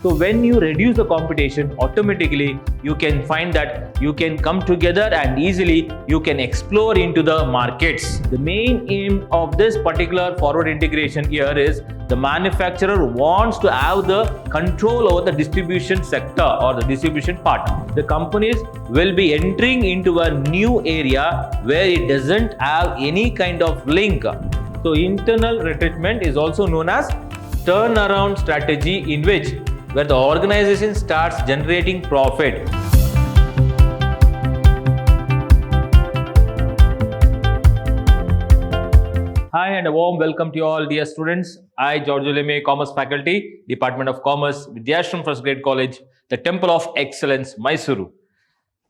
So when you reduce the competition, automatically you can find that you can come together and easily you can explore into the markets. The main aim of this particular forward integration here is the manufacturer wants to have the control over the distribution sector or the distribution part. The companies will be entering into a new area where it doesn't have any kind of link. So internal retrenchment is also known as turnaround strategy, in which where the organization starts generating profit. Hi and a warm welcome to you all, dear students. I, Giorgio Leme, Commerce Faculty, Department of Commerce, Vidyashram First Grade College, the Temple of Excellence, Mysuru.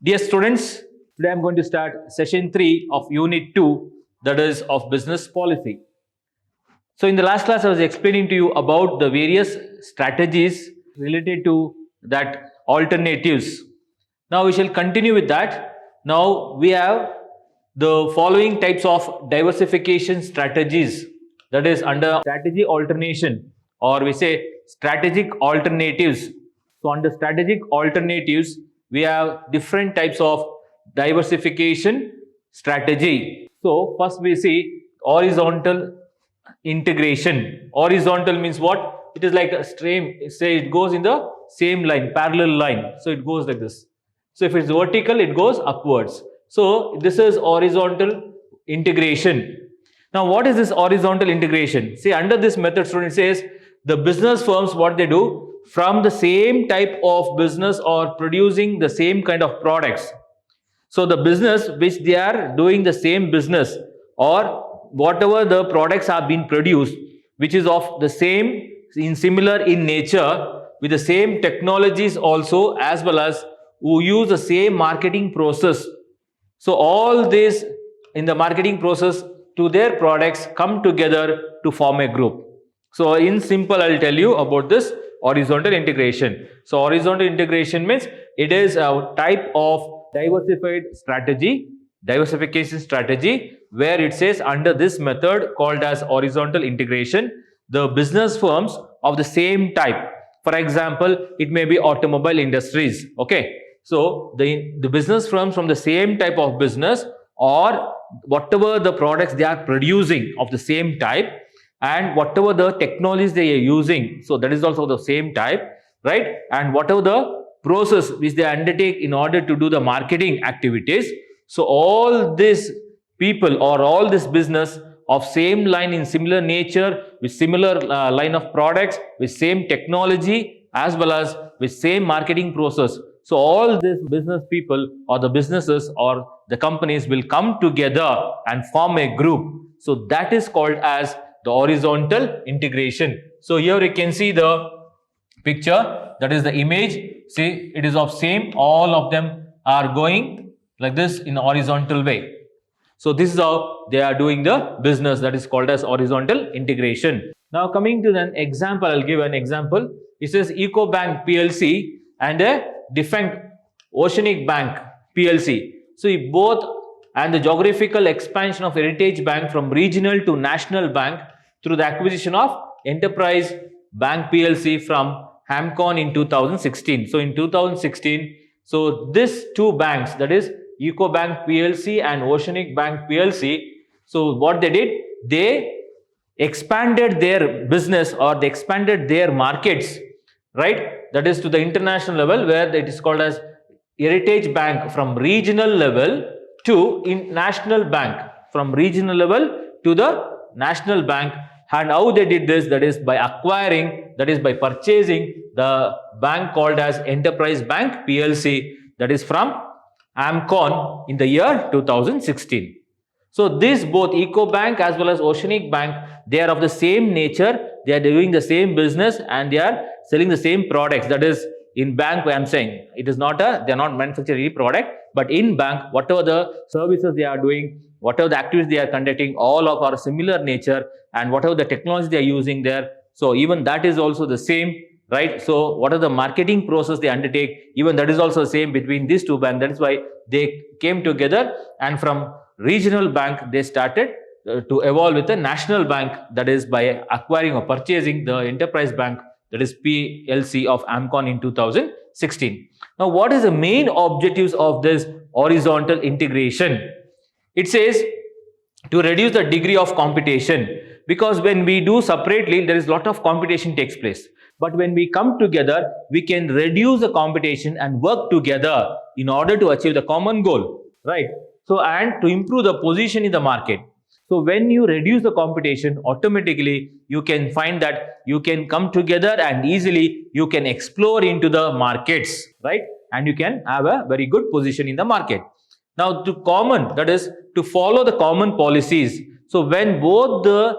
Dear students, today I am going to start session 3 of Unit 2, that is of Business Policy. So in the last class, I was explaining to you about the various strategies related to that alternatives. Now we shall continue with that. Now we have the following types of diversification strategies, that is under strategy alternation, or we say strategic alternatives. So under strategic alternatives, we have different types of diversification strategy. So first we see horizontal integration. Horizontal means what? It is like a stream, say it goes in the same line, parallel line. So it goes like this. So if it's vertical, it goes upwards. So this is horizontal integration. Now what is this horizontal integration? See, under this method, student says the business firms, what they do, from the same type of business or producing the same kind of products. So the business which they are doing the same business, or whatever the products have been produced, which is of the same, similar in nature, with the same technologies also, as well as who use the same marketing process. So all this in the marketing process to their products come together to form a group. So in simple, I'll tell you about this horizontal integration. So horizontal integration means it is a type of diversification strategy, where it says under this method called as horizontal integration, the business firms of the same type. For example, it may be automobile industries. Okay. So the business firms from the same type of business, or whatever the products they are producing of the same type, and whatever the technologies they are using, so that is also the same type, right? And whatever the process which they undertake in order to do the marketing activities. So all these people or all this business of same line in similar nature, with similar line of products, with same technology, as well as with same marketing process. So all these business people or the businesses or the companies will come together and form a group. So that is called as the horizontal integration. So here you can see the picture, that is the image. See, it is of same, all of them are going like this in a horizontal way. So this is how they are doing the business, that is called as horizontal integration. Now coming to an example, I'll give an example. It says Ecobank PLC and a Defunct Oceanic Bank PLC. So if both, and the geographical expansion of Heritage Bank from regional to national bank through the acquisition of Enterprise Bank PLC from Hamcon in 2016. So in 2016, so these two banks, that is Ecobank PLC and Oceanic Bank PLC, so what they did, they expanded their business, or they expanded their markets, right? That is to the international level, where it is called as Heritage Bank from regional level to national bank, from regional level to the national bank. And how they did this, that is by acquiring, that is by purchasing the bank called as Enterprise Bank PLC, that is from Hamcon in the year 2016. So this both Ecobank as well as Oceanic Bank, they are of the same nature, they are doing the same business, and they are selling the same products. That is in bank, I am saying it is not they are not manufacturing any product, but in bank, whatever the services they are doing, whatever the activities they are conducting, all of are similar nature, and whatever the technology they are using there, so even that is also the same, right? So what are the marketing process they undertake, even that is also the same between these two banks. That is why they came together, and from regional bank they started to evolve with a national bank, that is by acquiring or purchasing the Enterprise Bank that is PLC of Amcon in 2016. Now, what is the main objectives of this horizontal integration? It says to reduce the degree of competition, because when we do separately, there is a lot of competition takes place. But when we come together, we can reduce the competition and work together in order to achieve the common goal, right? So, and to improve the position in the market. So when you reduce the competition, automatically you can find that you can come together and easily you can explore into the markets, right? And you can have a very good position in the market. Now, to common, that is to follow the common policies. So when both the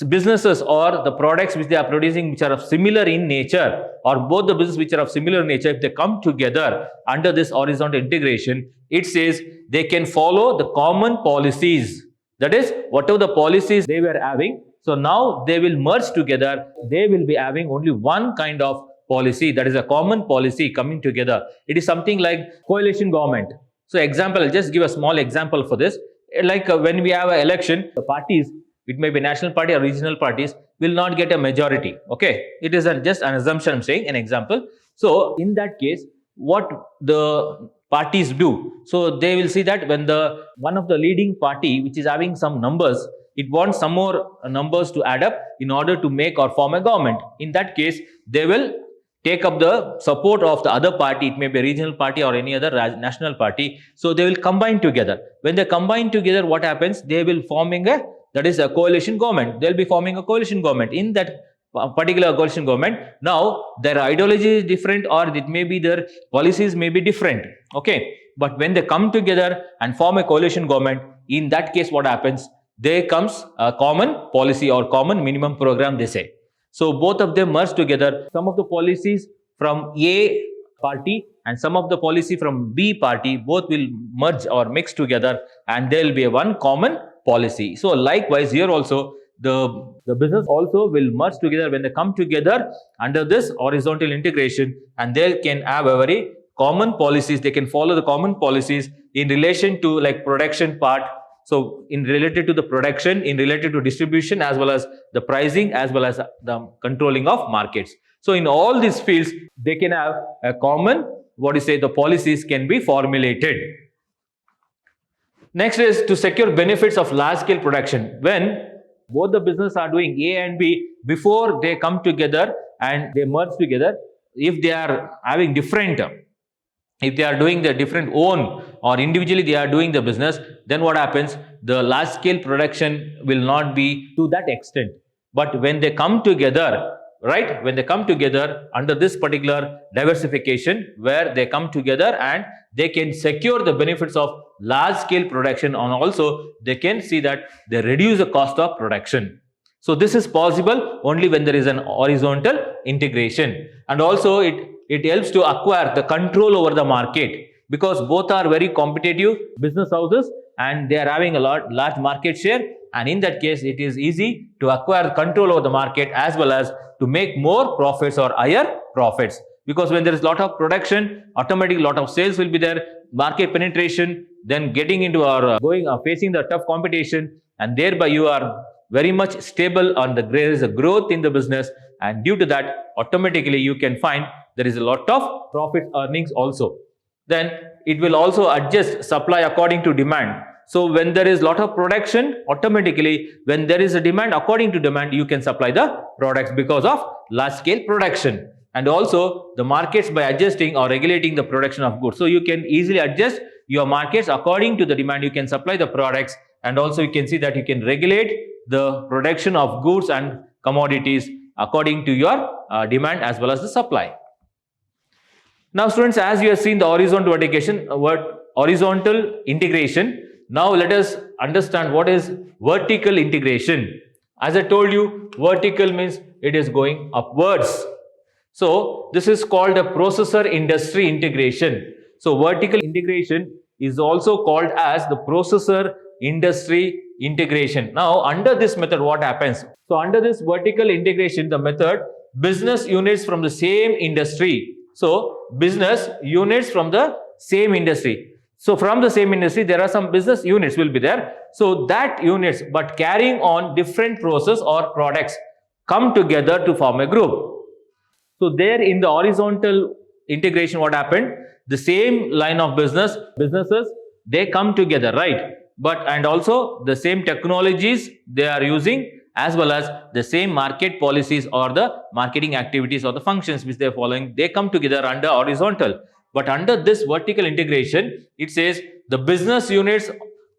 businesses or the products which they are producing which are of similar in nature, or both the businesses which are of similar nature, if they come together under this horizontal integration, it says they can follow the common policies. That is, whatever the policies they were having, so now they will merge together. They will be having only one kind of policy, that is a common policy coming together. It is something like coalition government. So example, I'll just give a small example for this. Like when we have an election, the parties, it may be national party or regional parties, will not get a majority. Okay, it is just an assumption, I'm saying, an example. So in that case, what the parties do, so they will see that when the one of the leading party which is having some numbers, it wants some more numbers to add up in order to make or form a government. In that case, they will take up the support of the other party. It may be a regional party or any other national party. So they will combine together. When they combine together, what happens? They will forming a, that is a coalition government. They'll be forming a coalition government. In that particular coalition government, now their ideology is different, or it may be their policies may be different. Okay, but when they come together and form a coalition government, in that case, what happens? There comes a common policy or common minimum program, they say. So both of them merge together. Some of the policies from A party and some of the policy from B party, both will merge or mix together, and there will be one common policy. So likewise here also, the business also will merge together when they come together under this horizontal integration, and they can have a very common policies. They can follow the common policies in relation to like production part. So in related to the production, in related to distribution, as well as the pricing, as well as the controlling of markets. So in all these fields, they can have a common, the policies can be formulated. Next is to secure benefits of large scale production. When both the business are doing A and B, before they come together and they merge together, if they are having different, if they are doing the different own or individually they are doing the business, then what happens? The large scale production will not be to that extent. But when they come together, right, when they come together under this particular diversification, where they come together and they can secure the benefits of large scale production, and also they can see that they reduce the cost of production. So this is possible only when there is an horizontal integration, and also it helps to acquire the control over the market, because both are very competitive business houses and they are having a large market share, and in that case it is easy to acquire control over the market as well as to make more profits or higher profits. Because when there is a lot of production, automatically a lot of sales will be there, market penetration, then getting into or facing the tough competition, and thereby you are very much stable on there is a growth in the business, and due to that automatically you can find there is a lot of profit earnings also. Then it will also adjust supply according to demand. So when there is a lot of production, automatically when there is a demand, according to demand you can supply the products because of large scale production. And also the markets by adjusting or regulating the production of goods. So you can easily adjust your markets according to the demand, you can supply the products, and also you can see that you can regulate the production of goods and commodities according to your demand as well as the supply. Now students, as you have seen the horizontal integration, now let us understand what is vertical integration. As I told you, vertical means it is going upwards. So this is called a processor industry integration. So vertical integration is also called as the processor industry integration. Now under this method, what happens? So under this vertical integration, the method, business units from the same industry. So business units from the same industry. So from the same industry, there are some business units will be there. So that units, but carrying on different process or products, come together to form a group. So there in the horizontal integration, what happened? The same line of businesses, they come together, right? But and also the same technologies they are using, as well as the same market policies or the marketing activities or the functions which they are following, they come together under horizontal. But under this vertical integration, it says the business units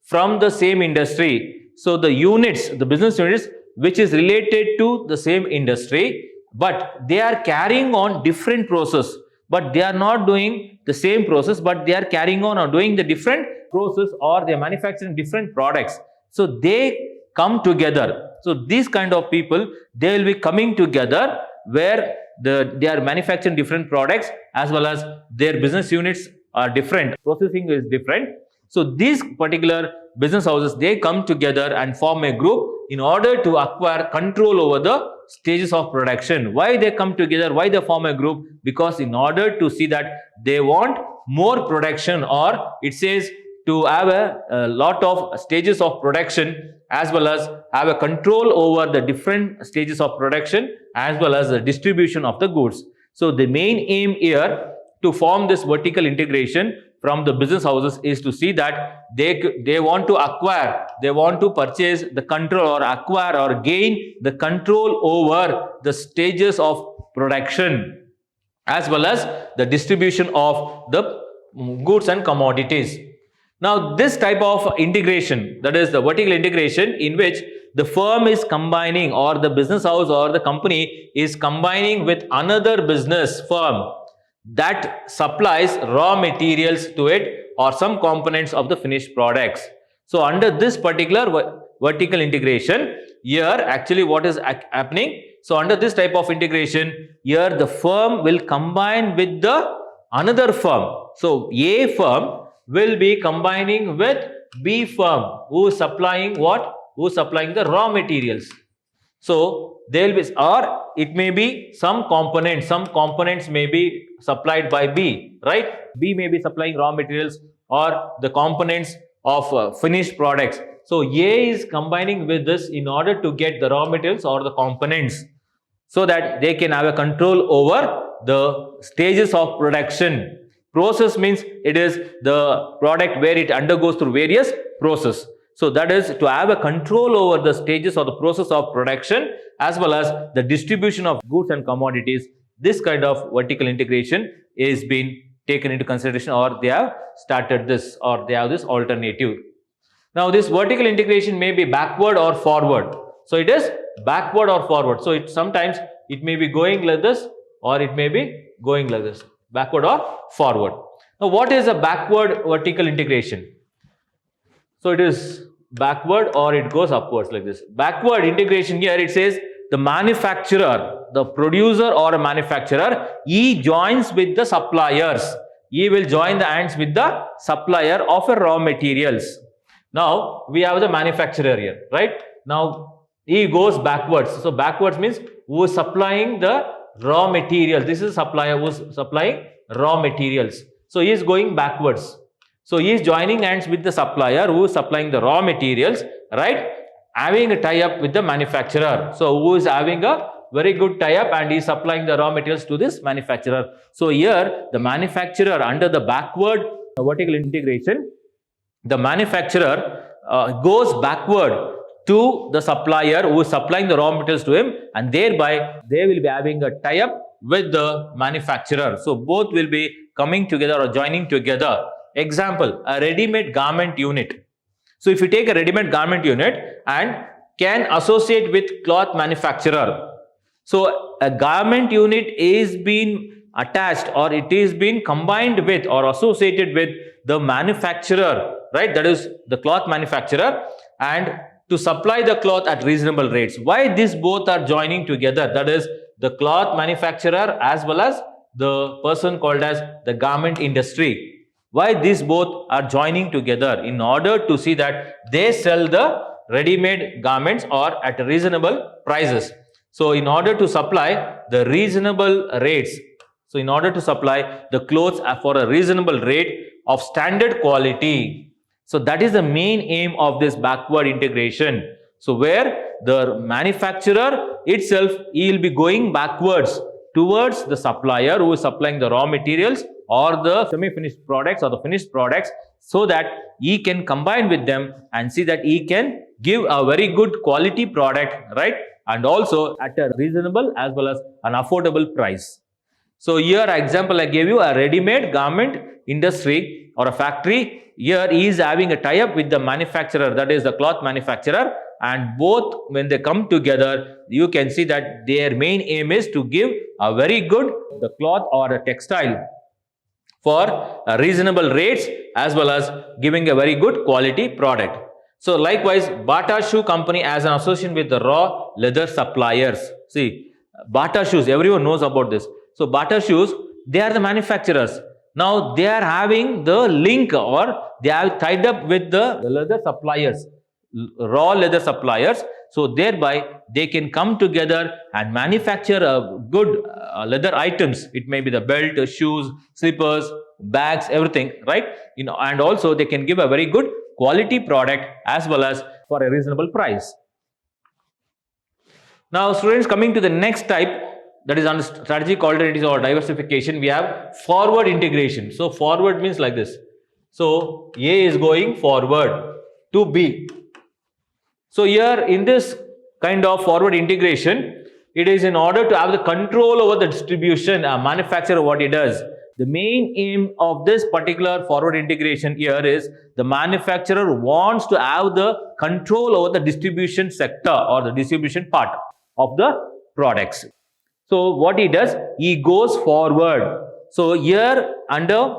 from the same industry. So the units, the business units which is related to the same industry, but they are carrying on different process, but they are not doing the same process, but they are carrying on or doing the different process, or they are manufacturing different products. So they come together. So these kind of people, they will be coming together where they are manufacturing different products, as well as their business units are different, processing is different. So these particular business houses, they come together and form a group in order to acquire control over the stages of production. Why they come together? Why they form a group? Because in order to see that they want more production, or it says to have a lot of stages of production, as well as have a control over the different stages of production, as well as the distribution of the goods. So the main aim here to form this vertical integration from the business houses is to see that they want to acquire, they want to purchase the control or acquire or gain the control over the stages of production, as well as the distribution of the goods and commodities. Now this type of integration, that is the vertical integration, in which the firm is combining, or the business house or the company is combining with another business firm that supplies raw materials to it or some components of the finished products. So under this particular vertical integration, here actually what is happening? So under this type of integration, here the firm will combine with the another firm. So A firm will be combining with B firm, who is supplying what? Who is supplying the raw materials. So there will be, or it may be some components may be supplied by B, right? B may be supplying raw materials or the components of finished products. So A is combining with this in order to get the raw materials or the components, so that they can have a control over the stages of production. Process means it is the product where it undergoes through various processes. So that is to have a control over the stages or the process of production, as well as the distribution of goods and commodities. This kind of vertical integration is being taken into consideration, or they have started this, or they have this alternative. Now this vertical integration may be backward or forward. So it is backward or forward. So sometimes it may be going like this, or it may be going like this, backward or forward. Now what is a backward vertical integration? So it is backward or it goes upwards like this. Backward integration, here it says the manufacturer, the producer or a manufacturer, he joins with the suppliers. He will join the hands with the supplier of a raw materials. Now we have the manufacturer here, right? Now he goes backwards. So backwards means who is supplying the raw materials. This is supplier who is supplying raw materials. So he is going backwards. So he is joining hands with the supplier who is supplying the raw materials, right? Having a tie-up with the manufacturer. So who is having a very good tie-up and he is supplying the raw materials to this manufacturer. So here the manufacturer, under the backward vertical integration, the manufacturer goes backward to the supplier who is supplying the raw materials to him, and thereby they will be having a tie-up with the manufacturer. So both will be coming together or joining together. Example, a ready-made garment unit. So if you take a ready-made garment unit and can associate with cloth manufacturer. So a garment unit is being attached, or it is being combined with or associated with the manufacturer, right? That is the cloth manufacturer, and to supply the cloth at reasonable rates. Why these both are joining together? That is the cloth manufacturer as well as the person called as the garment industry. Why these both are joining together? In order to see that they sell the ready-made garments or at reasonable prices. So in order to supply the reasonable rates, so in order to supply the clothes for a reasonable rate of standard quality. So that is the main aim of this backward integration. So where the manufacturer itself, he will be going backwards towards the supplier who is supplying the raw materials or the semi-finished products or the finished products, so that he can combine with them and see that he can give a very good quality product, right? And also at a reasonable as well as an affordable price. So here example I gave you, a ready-made garment industry or a factory. Here he is having a tie-up with the manufacturer, that is the cloth manufacturer, and both when they come together, you can see that their main aim is to give a very good the cloth or a textile for reasonable rates as well as giving a very good quality product. So likewise, Bata Shoe Company has an association with the raw leather suppliers. See, Bata Shoes, everyone knows about this. So Bata Shoes, they are the manufacturers. Now they are having the link, or they have tied up with the leather suppliers, raw leather suppliers. So thereby they can come together and manufacture good leather items. It may be the belt, shoes, slippers, bags, everything, right? And also they can give a very good quality product as well as for a reasonable price. Now students, coming to the next type, that is under strategic alternatives or diversification, we have forward integration. So forward means like this. So A is going forward to B. So here in this kind of forward integration, it is in order to have the control over the distribution, manufacturer what he does. The main aim of this particular forward integration here is the manufacturer wants to have the control over the distribution sector or the distribution part of the products. So what he does, he goes forward. So here under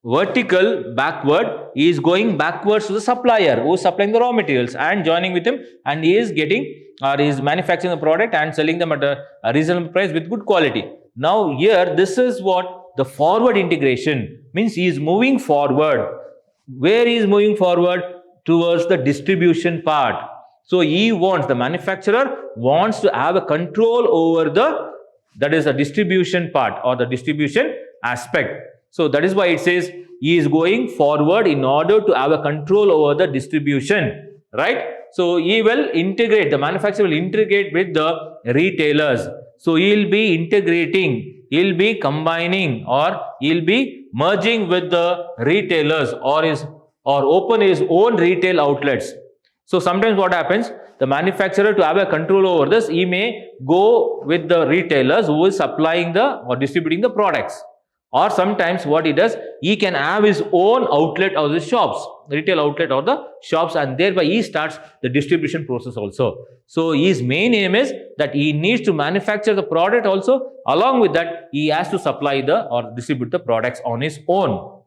vertical backward, he is going backwards to the supplier who is supplying the raw materials and joining with him, and he is getting or is manufacturing the product and selling them at a reasonable price with good quality. Now here this is what the forward integration means. He is moving forward. Where he is moving forward? Towards the distribution part. So he wants, the manufacturer wants to have a control over the, that is the distribution part or the distribution aspect. So that is why it says he is going forward in order to have a control over the distribution, right? So he will integrate, the manufacturer will integrate with the retailers. So he will be integrating, he will be combining, or he will be merging with the retailers, or open his own retail outlets. So sometimes what happens, the manufacturer, to have a control over this, he may go with the retailers who is supplying the or distributing the products. Or sometimes what he does, he can have his own outlet or the shops, retail outlet or the shops, and thereby he starts the distribution process also. So his main aim is that he needs to manufacture the product also. Along with that, he has to supply the or distribute the products on his own.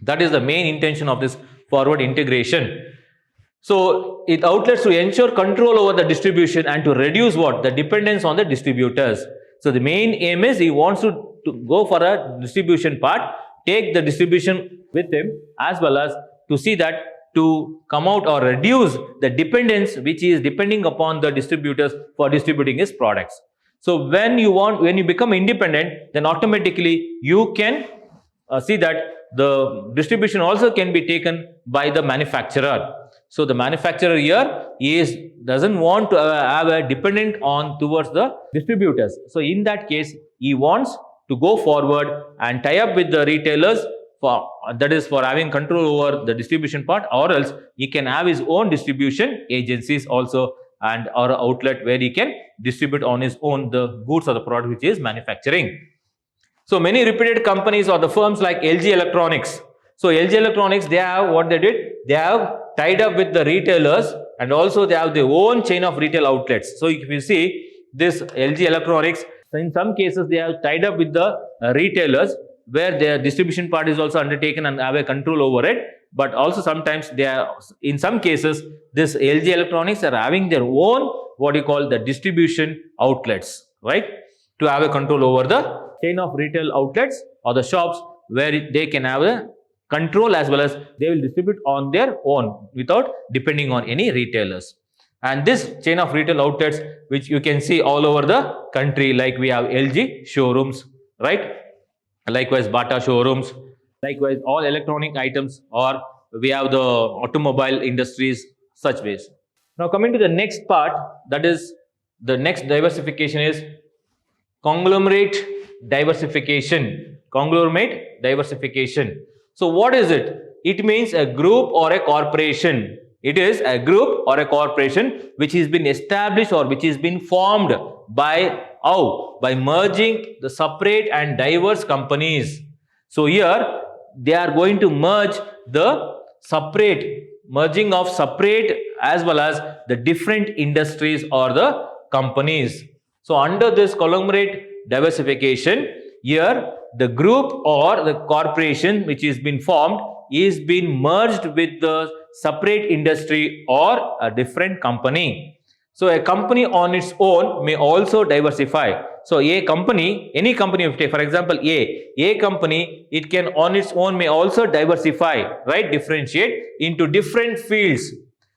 That is the main intention of this forward integration. So it outlets to ensure control over the distribution and to reduce what? The dependence on the distributors. So the main aim is he wants to go for a distribution part, take the distribution with him, as well as to see that to come out or reduce the dependence which he is depending upon the distributors for distributing his products. So when you become independent, then automatically you can see that the distribution also can be taken by the manufacturer. So the manufacturer here doesn't want to have a dependent on towards the distributors. So in that case, he wants to go forward and tie up with the retailers for, that is for having control over the distribution part, or else he can have his own distribution agencies also and or outlet where he can distribute on his own the goods or the product which he is manufacturing. So many reputed companies or the firms like LG Electronics. So LG Electronics, they have what they did, they have tied up with the retailers and also they have their own chain of retail outlets. So if you see this LG Electronics, in some cases they have tied up with the retailers where their distribution part is also undertaken and have a control over it. But also sometimes they are, in some cases, this LG Electronics are having their own what you call the distribution outlets, right? To have a control over the chain of retail outlets or the shops where they can have a control as well as they will distribute on their own without depending on any retailers. And this chain of retail outlets, which you can see all over the country, like we have LG showrooms, right? Likewise Bata showrooms, likewise all electronic items, or we have the automobile industries, such ways. Now coming to the next part, that is the next diversification is Conglomerate diversification. Conglomerate diversification. So what is it? It means a group or a corporation. It is a group or a corporation which has been established or which has been formed by how? By merging the separate and diverse companies. So here they are going to merge the merging of separate as well as the different industries or the companies. So under this conglomerate diversification, here the group or the corporation which is been formed is been merged with the separate industry or a different company. So a company on its own may also diversify. So a company, any company, if you take for example a company, it can on its own may also diversify, right? Differentiate into different fields.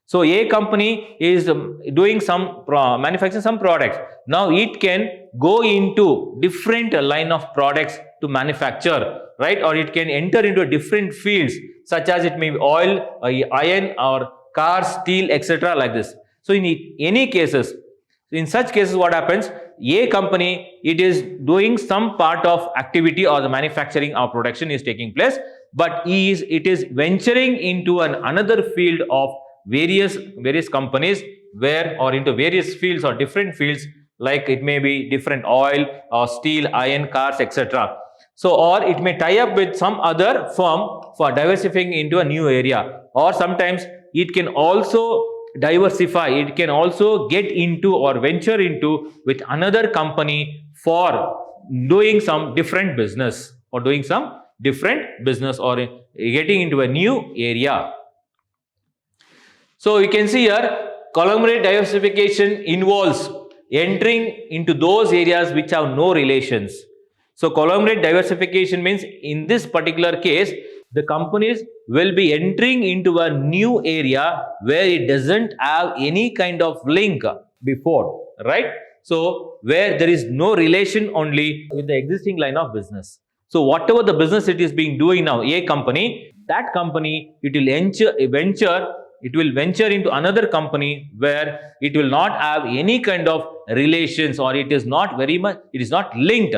So a company is doing some manufacturing some products. Now it can go into different line of products to manufacture, right? Or it can enter into different fields such as it may be oil, iron, or cars, steel, etc. like this. So in any cases, in such cases, what happens? A company, it is doing some part of activity or the manufacturing or production is taking place, but it is venturing into another field of various companies where or into various fields or different fields, like it may be different oil or steel, iron, cars, etc. So or it may tie up with some other firm for diversifying into a new area, or sometimes it can also diversify, it can also get into or venture into with another company for doing some different business or getting into a new area. So you can see here conglomerate diversification involves entering into those areas which have no relations. So conglomerate diversification means in this particular case, the companies will be entering into a new area where it doesn't have any kind of link before, right? So where there is no relation only with the existing line of business. So whatever the business it is being doing now, a company, that company, it will venture into another company where it will not have any kind of relations, or it is not linked,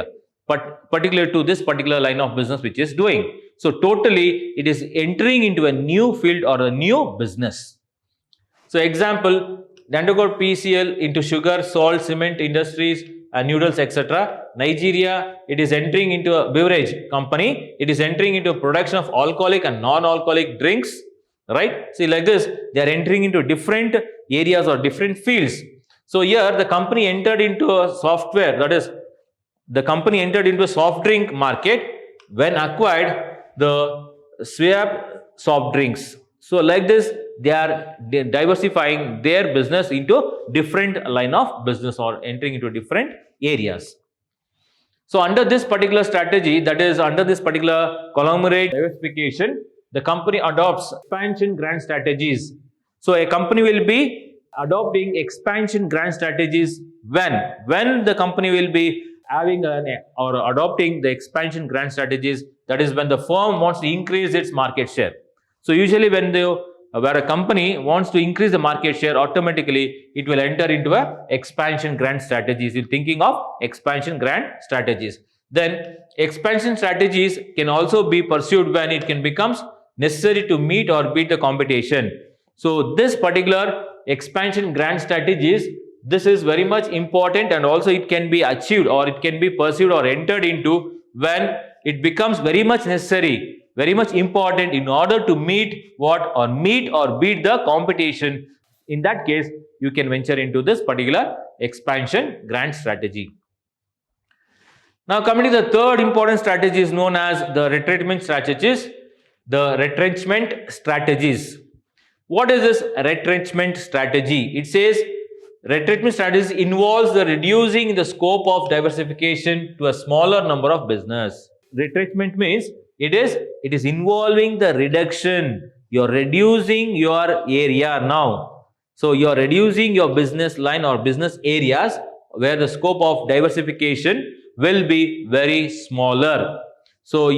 but particular to this particular line of business which is doing. So totally it is entering into a new field or a new business. So example, Dandigot PCL into sugar, salt, cement industries, noodles, etc. Nigeria, it is entering into a beverage company. It is entering into production of alcoholic and non-alcoholic drinks, right? See, like this, they are entering into different areas or different fields. So here the company entered into a software, that is, the company entered into a soft drink market when acquired the Swab soft drinks. So like this, they are diversifying their business into different line of business or entering into different areas. So under this particular strategy, that is under this particular conglomerate diversification, the company adopts expansion grand strategies. So a company will be adopting expansion grand strategies when the company will be having or adopting the expansion grand strategies, that is when the firm wants to increase its market share. So usually where a company wants to increase the market share, automatically it will enter into a expansion grand strategies. You're thinking of expansion grand strategies. Then expansion strategies can also be pursued when it can becomes necessary to meet or beat the competition. So this particular expansion grand strategies, this is very much important, and also it can be achieved or it can be pursued or entered into when it becomes very much necessary, very much important in order to meet or beat the competition. In that case, you can venture into this particular expansion grand strategy. Now coming to the third important strategy is known as the retrenchment strategies. The retrenchment strategies. What is this retrenchment strategy? It says retrenchment strategies involves the reducing the scope of diversification to a smaller number of business. Retrenchment means it is involving the reduction. You're reducing your area now. So you're reducing your business line or business areas where the scope of diversification will be very smaller. So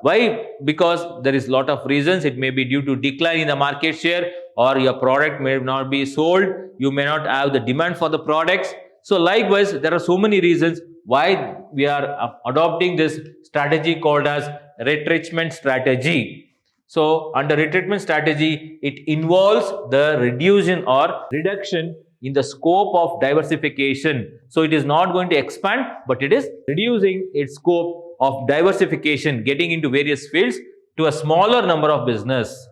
why? Because there is a lot of reasons. It may be due to decline in the market share, or your product may not be sold. You may not have the demand for the products. So likewise, there are so many reasons why we are adopting this strategy called as retrenchment strategy. So under retrenchment strategy, it involves the reduction in the scope of diversification. So it is not going to expand, but it is reducing its scope of diversification, getting into various fields to a smaller number of business.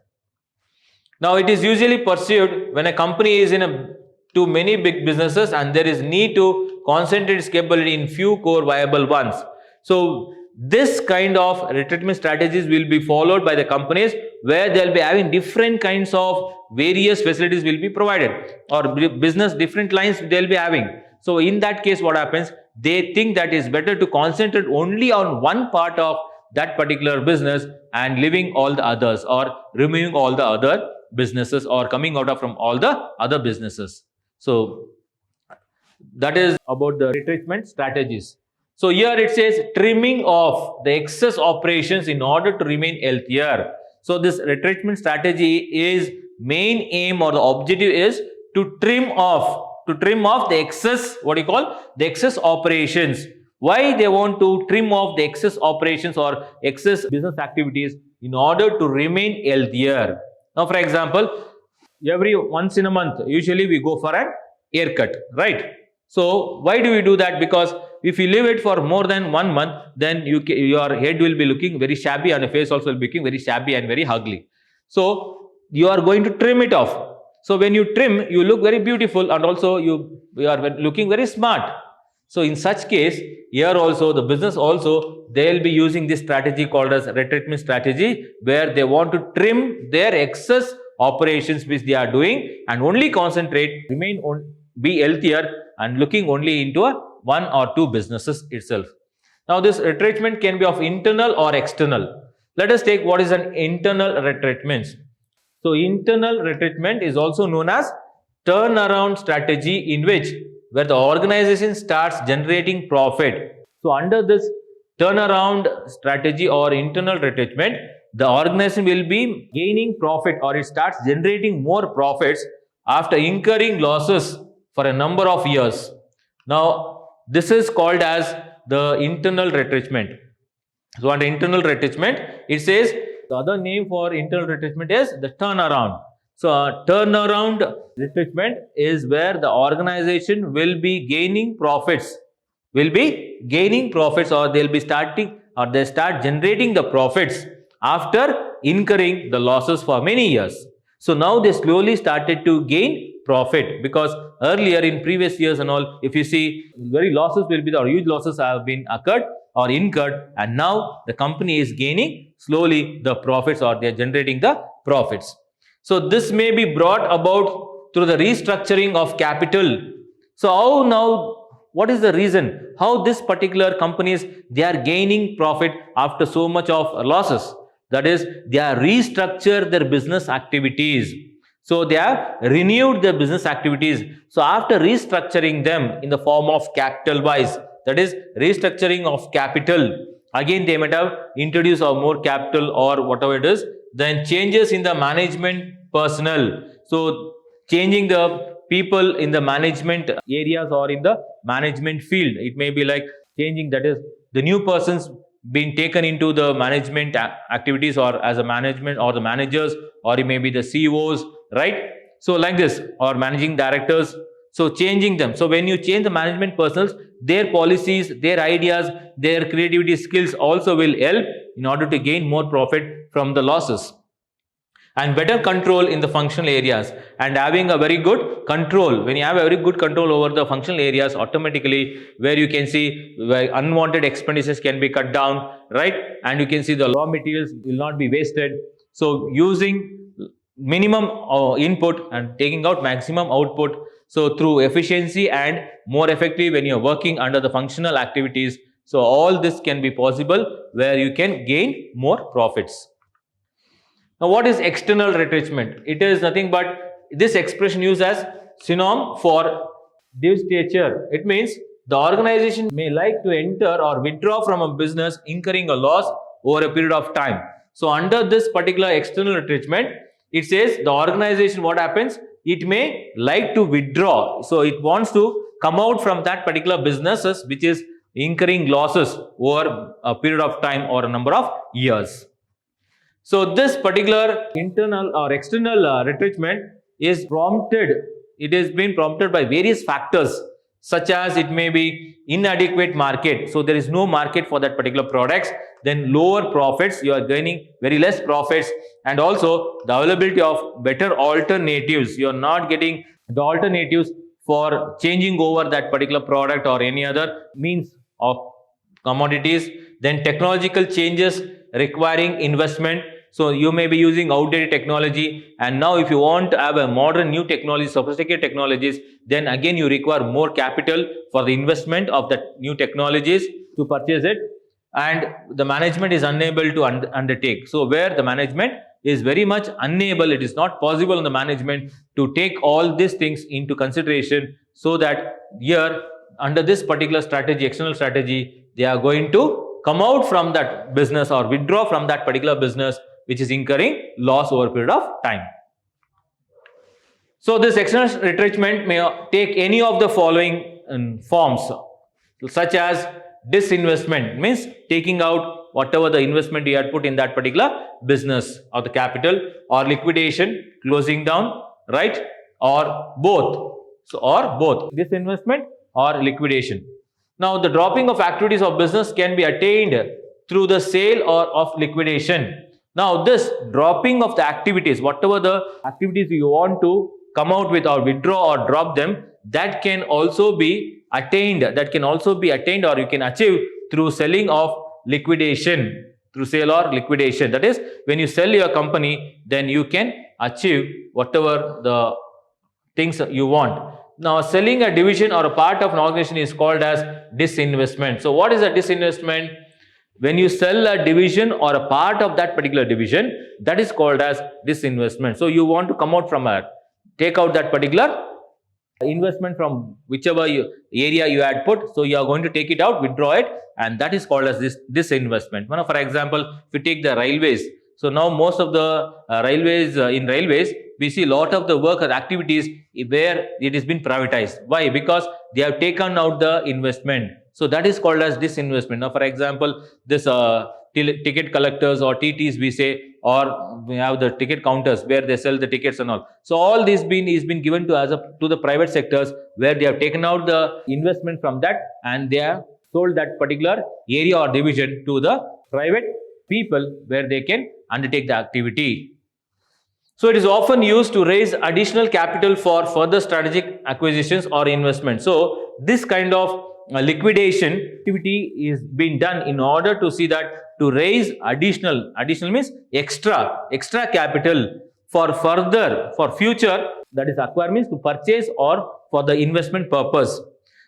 Now it is usually pursued when a company is in too many big businesses and there is need to concentrate its capability in few core viable ones. So this kind of retrenchment strategies will be followed by the companies where they'll be having different kinds of various facilities will be provided, or business different lines they'll be having. So in that case, what happens? They think that it's better to concentrate only on one part of that particular business and leaving all the others, or removing all the other businesses, or coming out of from all the other businesses. So that is about the retrenchment strategies. So here it says trimming of the excess operations in order to remain healthier. So this retrenchment strategy is main aim or the objective is to trim off the excess, what you call the excess operations. Why they want to trim off the excess operations or excess business activities? In order to remain healthier. Now for example, every once in a month, usually we go for an haircut, right? So why do we do that? Because if you leave it for more than 1 month, then your head will be looking very shabby and your face also will be looking very shabby and very ugly. So you are going to trim it off. So when you trim, you look very beautiful, and also you are looking very smart. So in such case, here also the business also, they will be using this strategy called as retrenchment strategy, where they want to trim their excess operations which they are doing and only concentrate, be healthier and looking only into one or two businesses itself. Now this retrenchment can be of internal or external. Let us take what is an internal retrenchment. So internal retrenchment is also known as turnaround strategy, in which where the organization starts generating profit. So under this turnaround strategy or internal retrenchment, the organization will be gaining profit, or it starts generating more profits after incurring losses for a number of years. Now this is called as the internal retrenchment. So under internal retrenchment, it says the other name for internal retrenchment is the turnaround. So turnaround retrenchment is where the organization will be gaining profits, or they'll be starting, or they start generating the profits after incurring the losses for many years. So now they slowly started to gain profit, because earlier in previous years and all, if you see, very losses will be there, or huge losses have been occurred or incurred, and now the company is gaining slowly the profits, or they are generating the profits. So this may be brought about through the restructuring of capital. So how now, what is the reason how this particular companies, they are gaining profit after so much of losses? That is, they are restructured their business activities. So they have renewed their business activities. So after restructuring them in the form of capital wise, that is restructuring of capital, again they might have introduced more capital or whatever it is, then changes in the management personnel. So changing the people in the management areas or in the management field. It may be like changing, that is the new persons being taken into the management activities, or as a management, or the managers, or it may be the CEOs, right? So like this, or managing directors. So changing them. So when you change the management personnel, their policies, their ideas, their creativity skills also will help in order to gain more profit from the losses. And better control in the functional areas, and having a very good control. When you have a very good control over the functional areas, automatically where you can see where unwanted expenditures can be cut down, right? And you can see the raw materials will not be wasted. So using minimum input and taking out maximum output. So through efficiency and more effective when you're working under the functional activities. So all this can be possible where you can gain more profits. Now, what is external retrenchment? It is nothing but this expression used as synonym for divestiture. It means the organization may like to enter or withdraw from a business, incurring a loss over a period of time. So under this particular external retrenchment, it says the organization, what happens? It may like to withdraw. So it wants to come out from that particular businesses which is incurring losses over a period of time or a number of years. So this particular internal or external retrenchment is prompted, it has been prompted by various factors, such as it may be inadequate market. So there is no market for that particular products, then lower profits, you are gaining very less profits, and also the availability of better alternatives. You are not getting the alternatives for changing over that particular product or any other means of commodities. Then technological changes requiring investment. So you may be using outdated technology, and now if you want to have a modern new technology, sophisticated technologies, then again you require more capital for the investment of the new technologies to purchase it, and the management is unable to undertake. So where the management is very much unable, it is not possible in the management to take all these things into consideration, so that here under this particular strategy, external strategy, they are going to come out from that business or withdraw from that particular business which is incurring loss over a period of time. So this external retrenchment may take any of the following forms, such as disinvestment, means taking out whatever the investment you had put in that particular business or the capital, or liquidation, closing down, right, or both. So or both disinvestment or liquidation. Now the dropping of activities of business can be attained through the sale or of liquidation. Now this dropping of the activities, whatever the activities you want to come out with or withdraw or drop them, that can also be attained, or you can achieve through selling of liquidation, through sale or liquidation. That is, when you sell your company, then you can achieve whatever the things you want. Now selling a division or a part of an organization is called as disinvestment. So what is a disinvestment? When you sell a division or a part of that particular division, that is called as disinvestment. So you want to come out from take out that particular investment from whichever area you had put. So you are going to take it out, withdraw it, and that is called as disinvestment. Now, for example, if you take the railways, so now most of the in railways, we see a lot of the work or activities where it has been privatized. Why? Because they have taken out the investment. So that is called as disinvestment. Now, for example, this ticket collectors or TTs we say, or we have the ticket counters where they sell the tickets and all. So all this is been given to the private sectors, where they have taken out the investment from that and they have sold that particular area or division to the private people where they can undertake the activity. So it is often used to raise additional capital for further strategic acquisitions or investment. So this kind of liquidation activity is being done in order to see that to raise additional means extra capital for future, that is acquire means to purchase or for the investment purpose.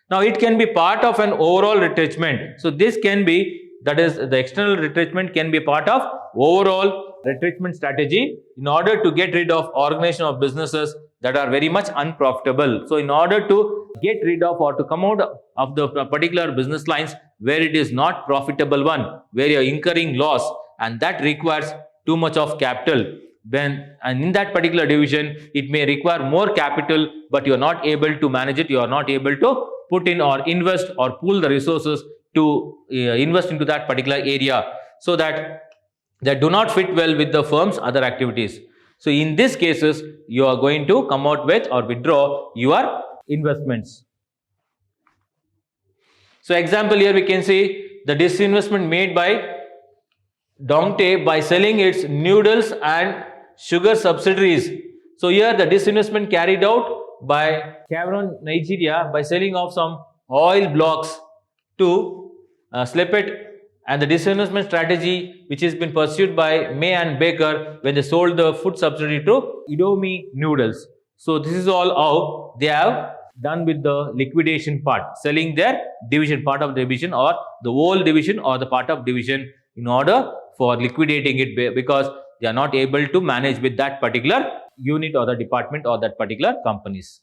Now it can be part of an overall retrenchment. So this can be, that is the external retrenchment can be part of overall retrenchment strategy in order to get rid of organization of businesses that are very much unprofitable. So in order to get rid of or to come out of the particular business lines where it is not profitable one, where you are incurring loss, and that requires too much of capital, and in that particular division it may require more capital, but you are not able to manage it, you are not able to put in or invest or pool the resources to invest into that particular area, so that they do not fit well with the firm's other activities. So in these cases, you are going to come out with or withdraw your investments. So example, here we can see the disinvestment made by Dongte by selling its noodles and sugar subsidiaries. So here the disinvestment carried out by Chevron Nigeria by selling off some oil blocks to Slepet, and the disinvestment strategy which has been pursued by May and Baker when they sold the food subsidiary to Indomie Noodles. So this is all how they have done with the liquidation part, selling their division, part of division or the whole division or the part of division in order for liquidating it, because they are not able to manage with that particular unit or the department or that particular companies.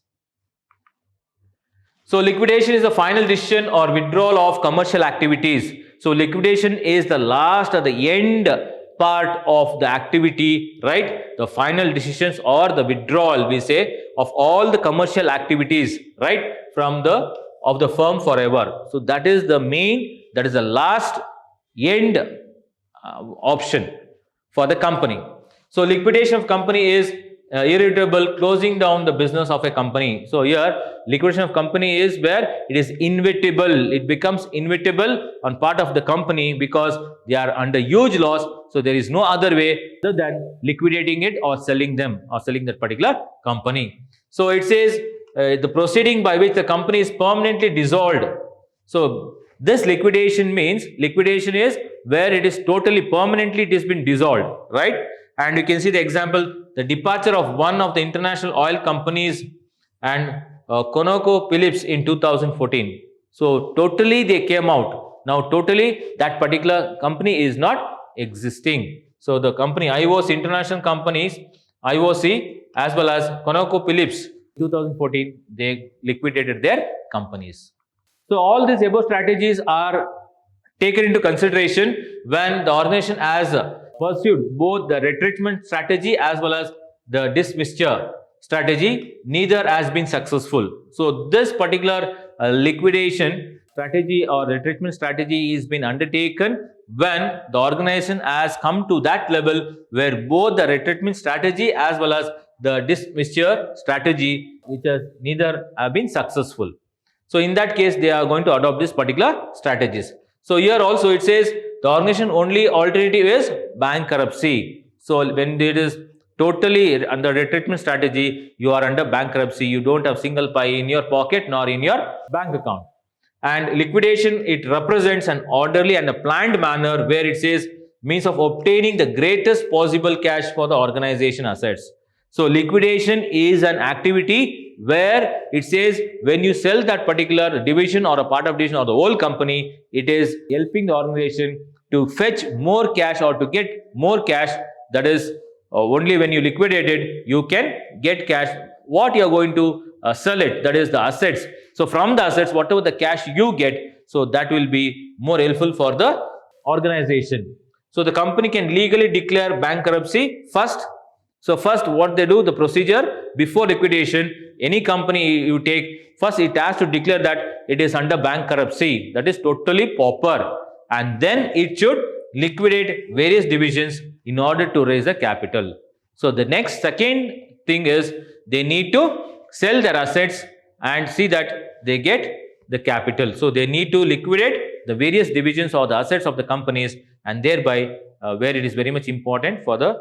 So liquidation is the final decision or withdrawal of commercial activities. So liquidation is the last or the end part of the activity, right? The final decisions or the withdrawal, we say, of all the commercial activities, right? from the firm forever. So that is the last end option for the company. So liquidation of company is irretrievable, closing down the business of a company. So here liquidation of company is where it is inevitable. It becomes inevitable on part of the company because they are under huge loss. So there is no other way other than liquidating it or selling them or selling that particular company. So it says the proceeding by which the company is permanently dissolved. So this liquidation means liquidation is where it is totally permanently it has been dissolved, right? And you can see the example, the departure of one of the international oil companies and ConocoPhillips in 2014. So totally they came out. Now totally that particular company is not existing. So the company IOC international companies, IOC as well as ConocoPhillips 2014, they liquidated their companies. So all these above strategies are taken into consideration when the organization has pursued both the retrenchment strategy as well as the dismissure strategy. Neither has been successful. So this particular liquidation strategy or retrenchment strategy is been undertaken when the organization has come to that level where both the retrenchment strategy as well as the dismissure strategy, which has neither have been successful. So in that case, they are going to adopt this particular strategies. So here also it says the organization only alternative is bankruptcy. So when it is totally under retrenchment strategy, you are under bankruptcy. You don't have single pie in your pocket nor in your bank account. And liquidation, it represents an orderly and a planned manner where it says means of obtaining the greatest possible cash for the organization assets. So liquidation is an activity where it says when you sell that particular division or a part of division or the whole company, it is helping the organization to fetch more cash or to get more cash. That is only when you liquidate it, you can get cash. What you are going to sell it, that is the assets. So from the assets, whatever the cash you get, so that will be more helpful for the organization. So the company can legally declare bankruptcy first. So first what they do, the procedure before liquidation, any company you take, first it has to declare that it is under bankruptcy, that is totally pauper, and then it should liquidate various divisions in order to raise the capital. So the second thing is they need to sell their assets and see that they get the capital. So they need to liquidate the various divisions or the assets of the companies, and thereby where it is very much important for the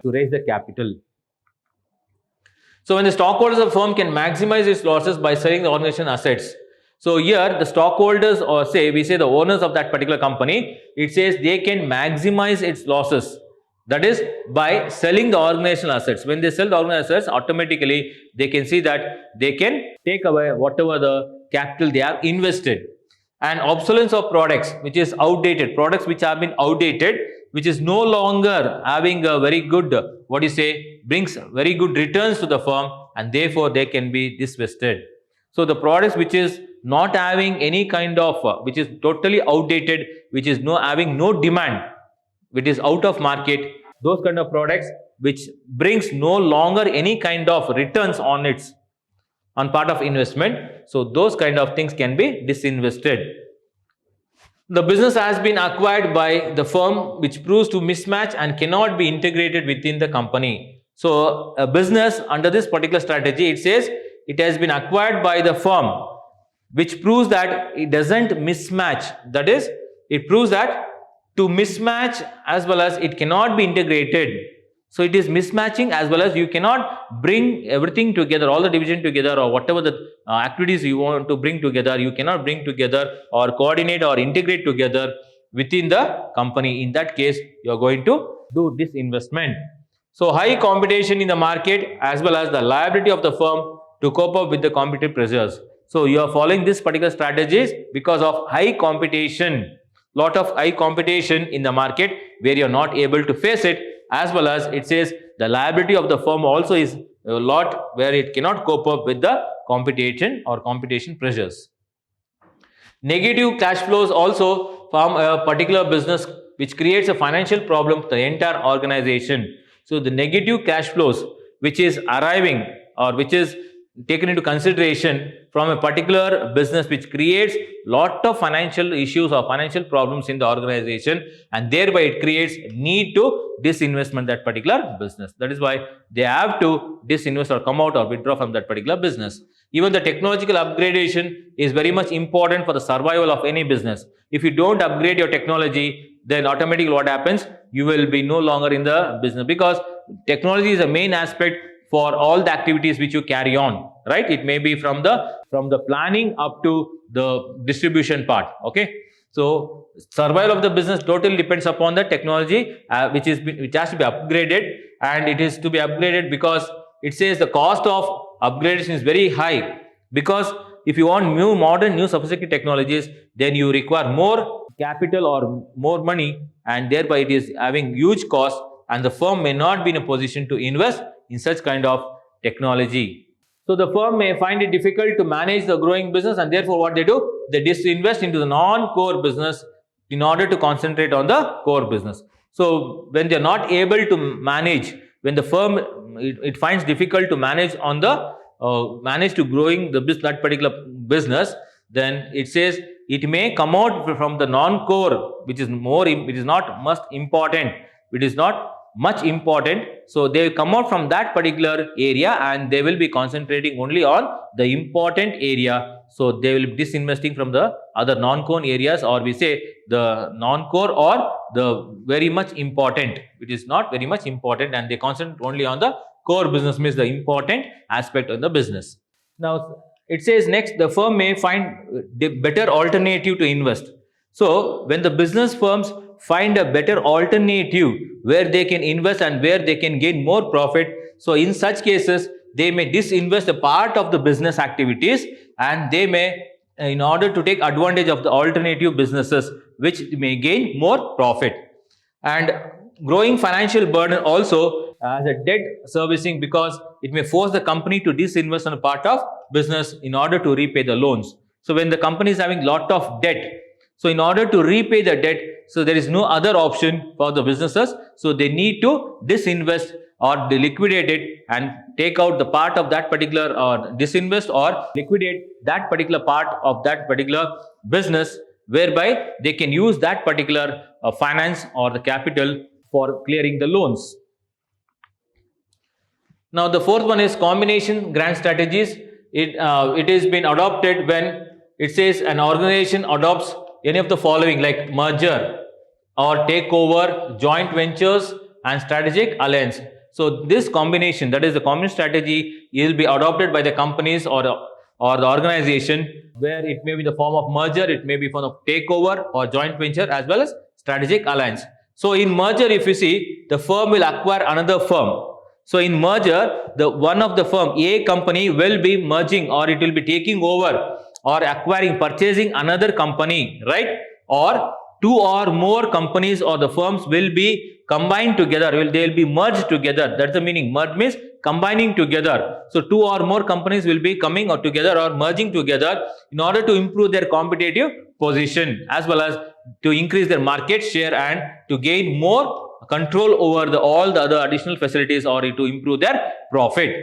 to raise the capital. So when the stockholders of the firm can maximize its losses by selling the organization assets. So here the stockholders, or we say the owners of that particular company, it says they can maximize its losses. That is by selling the organizational assets. When they sell the organizational assets, automatically they can see that they can take away whatever the capital they have invested. And obsolescence of products which is outdated, products which have been outdated, which is no longer having a very good, brings very good returns to the firm, and therefore they can be disvested. So the products which is not having any kind of, which is totally outdated, which is having no demand, which is out of market, those kind of products which brings no longer any kind of returns on part of investment. So those kind of things can be disinvested. The business has been acquired by the firm which proves to mismatch and cannot be integrated within the company. So a business under this particular strategy, it says it has been acquired by the firm which proves that it doesn't mismatch. That is, it proves that to mismatch as well as it cannot be integrated. So it is mismatching as well as you cannot bring everything together, all the division together, or whatever the activities you want to bring together, you cannot bring together or coordinate or integrate together within the company. In that case, you are going to do disinvestment. So high competition in the market as well as the liability of the firm to cope up with the competitive pressures. So you are following this particular strategies because of high competition, lot of high competition in the market where you are not able to face it, as well as it says the liability of the firm also is a lot where it cannot cope up with the competition or competition pressures. Negative cash flows also from a particular business which creates a financial problem to the entire organization. So the negative cash flows which is arriving or which is taken into consideration from a particular business which creates lot of financial issues or financial problems in the organization, and thereby it creates need to disinvestment that particular business. That is why they have to disinvest or come out or withdraw from that particular business. Even the technological upgradation is very much important for the survival of any business. If you don't upgrade your technology, then automatically what happens? You will be no longer in the business, because technology is a main aspect for all the activities which you carry on, right? It may be from the planning up to the distribution part. Okay, so survival of the business totally depends upon the technology which has to be upgraded, and it is to be upgraded because it says the cost of upgradation is very high, because if you want new modern, new sophisticated technologies, then you require more capital or more money, and thereby it is having huge cost, and the firm may not be in a position to invest in such kind of technology. So the firm may find it difficult to manage the growing business, and therefore what they do, they disinvest into the non-core business in order to concentrate on the core business. So when they are not able to manage, when the firm it finds difficult to manage on the manage to growing that particular business, then it says it may come out from the non-core, which is not much important, it is not much important. So they will come out from that particular area, and they will be concentrating only on the important area. So they will be disinvesting from the other non-core areas, or we say the non-core or the very much important, which is not very much important, and they concentrate only on the core business, means the important aspect of the business. Now it says next, the firm may find the better alternative to invest. So when the business firms find a better alternative where they can invest and where they can gain more profit, so in such cases they may disinvest a part of the business activities, and they may, in order to take advantage of the alternative businesses which may gain more profit. And growing financial burden also as a debt servicing, because it may force the company to disinvest on a part of business in order to repay the loans. So when the company is having lot of debt, so in order to repay the debt, so there is no other option for the businesses, so they need to disinvest or they liquidate it and take out the part of that particular, or disinvest or liquidate that particular part of that particular business, whereby they can use that particular finance or the capital for clearing the loans. Now the fourth one is combination grant strategies. It has been adopted when it says an organization adopts any of the following, like merger or takeover, joint ventures and strategic alliance. So this combination, that is the combination strategy, will be adopted by the companies or the organization, where it may be in the form of merger, it may be form of takeover or joint venture, as well as strategic alliance. So in merger, if you see, the firm will acquire another firm. So in merger, the one of the firm, A company, will be merging, or it will be taking over or acquiring, purchasing another company, right? Or two or more companies or the firms will be combined together, they will be merged together. That's the meaning. Merge means combining together. So two or more companies will be coming or together or merging together in order to improve their competitive position, as well as to increase their market share and to gain more control over all the other additional facilities, or to improve their profit.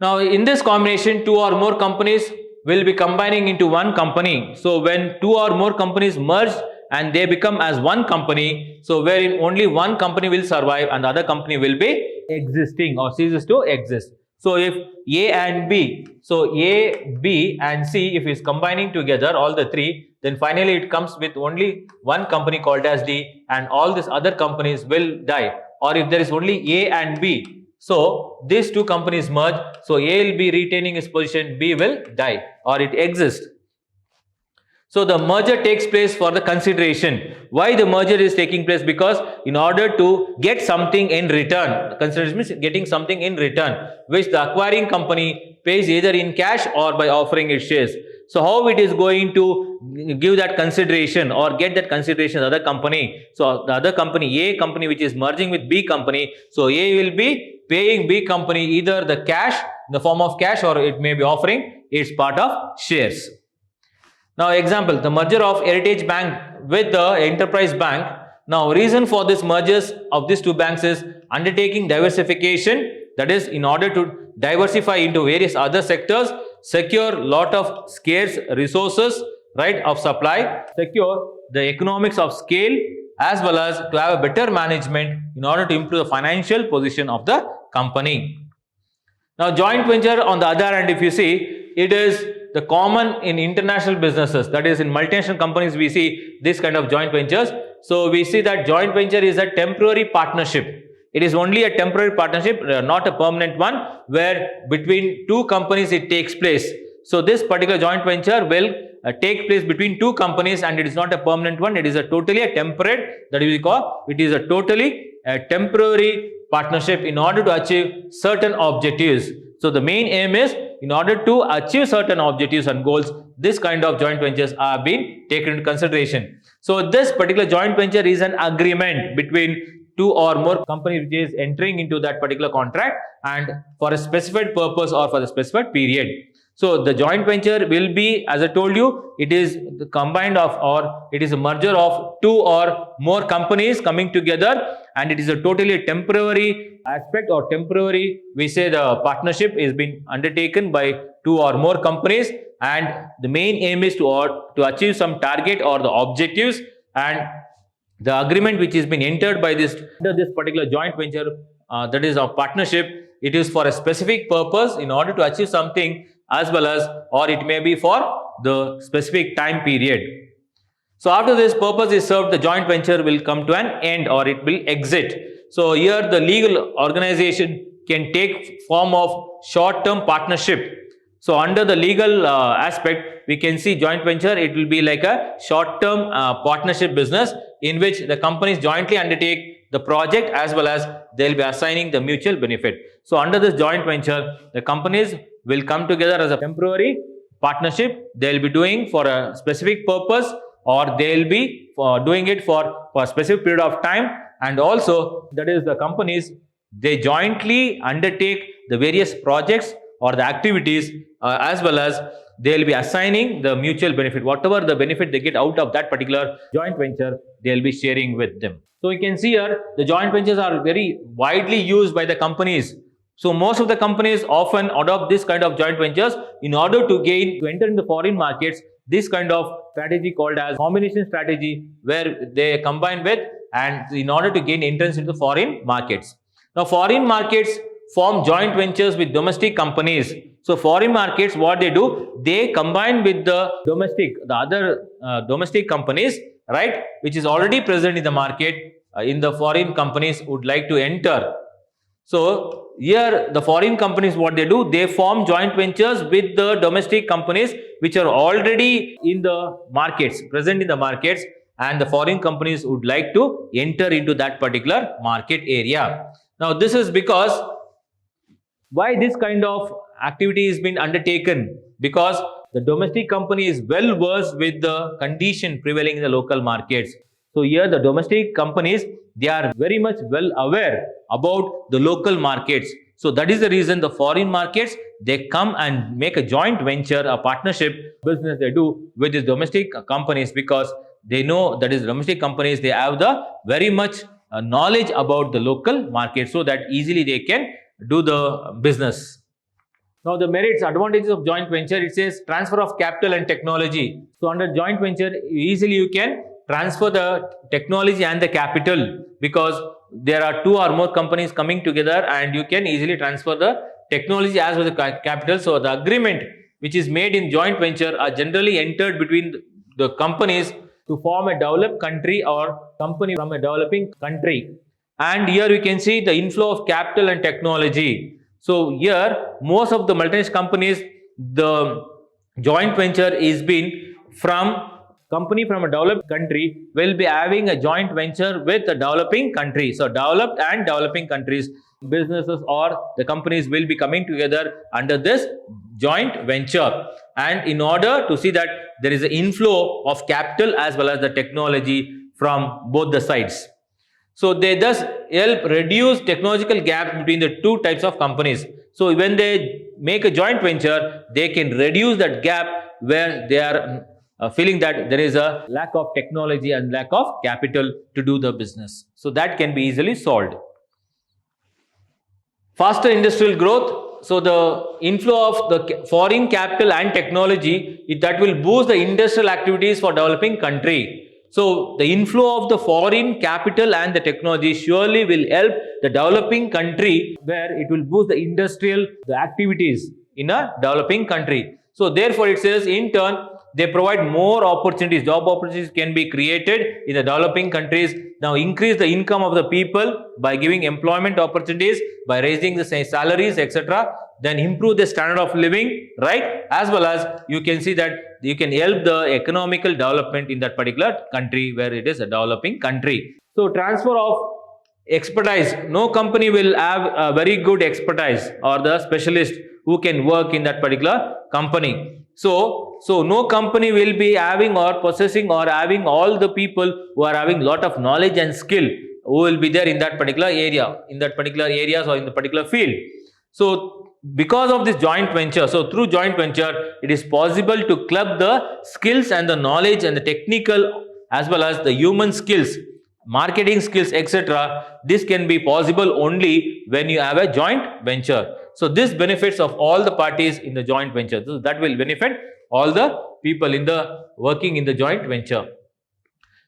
Now in this combination, two or more companies will be combining into one company. So when two or more companies merge and they become as one company, so wherein only one company will survive and the other company will be existing or ceases to exist. So if A and B, so A, B and C, if it's combining together all the three, then finally it comes with only one company called as D, and all these other companies will die. Or if there is only A and B, so these two companies merge, so A will be retaining its position, B will die or it exists. So the merger takes place for the consideration. Why the merger is taking place? Because in order to get something in return, consideration means getting something in return, which the acquiring company pays either in cash or by offering its shares. So how it is going to give that consideration or get that consideration, the other company? So the other company, A company, which is merging with B company, so A will be paying B company either the cash, in the form of cash, or it may be offering its part of shares. Now example, the merger of Heritage Bank with the Enterprise Bank. Now reason for this mergers of these two banks is undertaking diversification, that is in order to diversify into various other sectors, secure lot of scarce resources, right, of supply, secure the economics of scale, as well as to have a better management in order to improve the financial position of the company. Now, joint venture on the other hand, if you see, it is the common in international businesses, that is in multinational companies we see this kind of joint ventures. So we see that joint venture is a temporary partnership. It is only a temporary partnership, not a permanent one, where between two companies it takes place. So this particular joint venture will take place between two companies, and it is not a permanent one. It is a totally a temperate, that we call it is a totally temporary partnership in order to achieve certain objectives. So the main aim is in order to achieve certain objectives and goals, this kind of joint ventures are being taken into consideration. So this particular joint venture is an agreement between two or more companies which is entering into that particular contract and for a specified purpose or for a specified period. So the joint venture will be, as I told you, it is the combined of, or it is a merger of two or more companies coming together, and it is a totally temporary aspect or temporary, we say the partnership is being undertaken by two or more companies, and the main aim is to achieve some target or the objectives, and the agreement which is being entered by this under this particular joint venture, that is a partnership, it is for a specific purpose in order to achieve something, as well as, or it may be for the specific time period. So after this purpose is served, the joint venture will come to an end or it will exit. So here the legal organization can take form of short-term partnership. So under the legal aspect, we can see joint venture, it will be like a short-term partnership business in which the companies jointly undertake the project, as well as they will be assigning the mutual benefit. So under this joint venture, the companies will come together as a temporary partnership. They will be doing for a specific purpose, or they will be doing it for a specific period of time, and also that is the companies, they jointly undertake the various projects or the activities, as well as they will be assigning the mutual benefit. Whatever the benefit they get out of that particular joint venture, they will be sharing with them. So you can see here the joint ventures are very widely used by the companies. So most of the companies often adopt this kind of joint ventures in order to enter in the foreign markets. This kind of strategy called as combination strategy, where they combine with and in order to gain entrance into foreign markets. Now foreign markets form joint ventures with domestic companies. So foreign markets, what they do, they combine with the other domestic companies, right, which is already present in the market, in the foreign companies would like to enter. So here the foreign companies, what they do, they form joint ventures with the domestic companies which are already in the markets, present in the markets, and the foreign companies would like to enter into that particular market area. Now this is because why this kind of activity is being undertaken, because the domestic company is well versed with the condition prevailing in the local markets. So here the domestic companies, they are very much well aware about the local markets. So that is the reason the foreign markets, they come and make a joint venture, a partnership business they do with these domestic companies, because they know that is domestic companies, they have the very much knowledge about the local market, so that easily they can do the business. Now the merits, advantages of joint venture, it says transfer of capital and technology. So under joint venture, easily you can transfer the technology and the capital, because there are two or more companies coming together and you can easily transfer the technology as well as the capital. So the agreement which is made in joint venture are generally entered between the companies to form a developed country or company from a developing country. And here you can see the inflow of capital and technology. So here most of the multinational companies, the joint venture is being from company from a developed country will be having a joint venture with a developing country. So developed and developing countries, businesses or the companies will be coming together under this joint venture, and in order to see that there is an inflow of capital as well as the technology from both the sides. So they thus help reduce technological gaps between the two types of companies. So when they make a joint venture, they can reduce that gap where they are feeling that there is a lack of technology and lack of capital to do the business. So that can be easily solved. Faster industrial growth. so the inflow of the foreign capital and technology, that will boost the industrial activities for developing country. So the inflow of the foreign capital and the technology surely will help the developing country, where it will boost the industrial activities in a developing country. So therefore it says, in turn, they provide more opportunities. Job opportunities can be created in the developing countries. Now increase the income of the people by giving employment opportunities, by raising the salaries, etc. Then improve the standard of living, right? As well as you can see that you can help the economical development in that particular country where it is a developing country. So transfer of expertise. No company will have a very good expertise or the specialist who can work in that particular company. So no company will be having or possessing or having all the people who are having lot of knowledge and skill, who will be there in that particular area, in that particular areas or in the particular field. So because of this joint venture, so through joint venture, it is possible to club the skills and the knowledge and the technical as well as the human skills, marketing skills, etc. This can be possible only when you have a joint venture. So this benefits of all the parties in the joint venture. So that will benefit all the people in the working in the joint venture.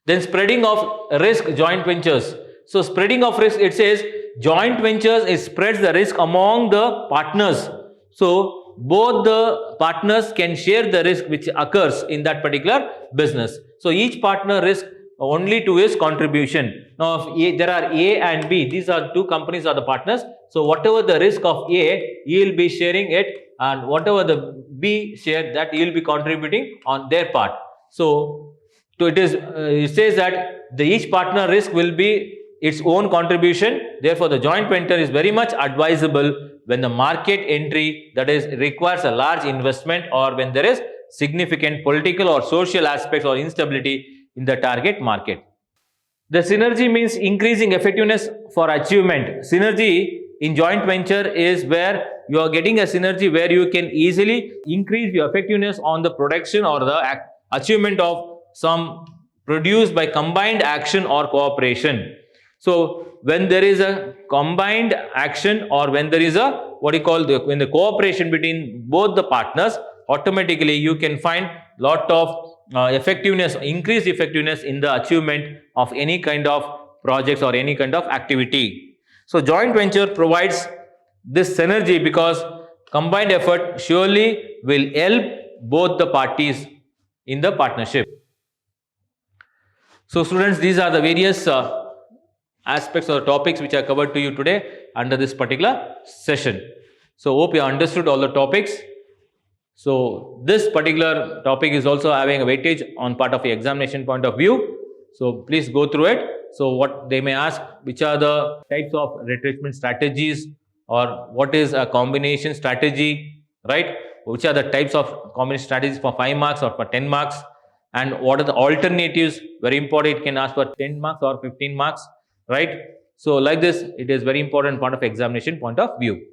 Then spreading of risk, joint ventures. So spreading of risk, it says joint ventures, it spreads the risk among the partners. So both the partners can share the risk which occurs in that particular business. So each partner risk only to his contribution. Now if there are A and B, these are two companies are the partners. So whatever the risk of A, he will be sharing it, and whatever the B share, that he will be contributing on their part. So it says that each partner risk will be its own contribution. Therefore the joint venture is very much advisable when the market entry, that is, requires a large investment, or when there is significant political or social aspects or instability in the target market. The synergy means increasing effectiveness for achievement. Synergy in joint venture is where you are getting a synergy where you can easily increase your effectiveness on the production or the achievement of some produced by combined action or cooperation. So when there is a combined action, or when there is a when the cooperation between both the partners, automatically you can find lot of effectiveness, increased effectiveness in the achievement of any kind of projects or any kind of activity. So joint venture provides this synergy because combined effort surely will help both the parties in the partnership. So students, these are the various aspects or topics which are covered to you today under this particular session. So hope you understood all the topics. So this particular topic is also having a weightage on part of the examination point of view. So please go through it. So what they may ask, which are the types of retrenchment strategies, or what is a combination strategy, right? Which are the types of combination strategies for 5 marks or for 10 marks, and what are the alternatives? Very important, it can ask for 10 marks or 15 marks, right? So like this, it is very important part of examination point of view.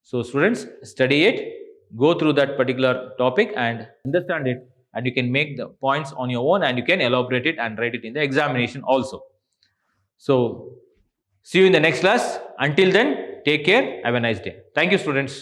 So students, study it, go through that particular topic and understand it, and you can make the points on your own, and you can elaborate it and write it in the examination also. So see you in the next class. Until then, take care. Have a nice day. Thank you, students.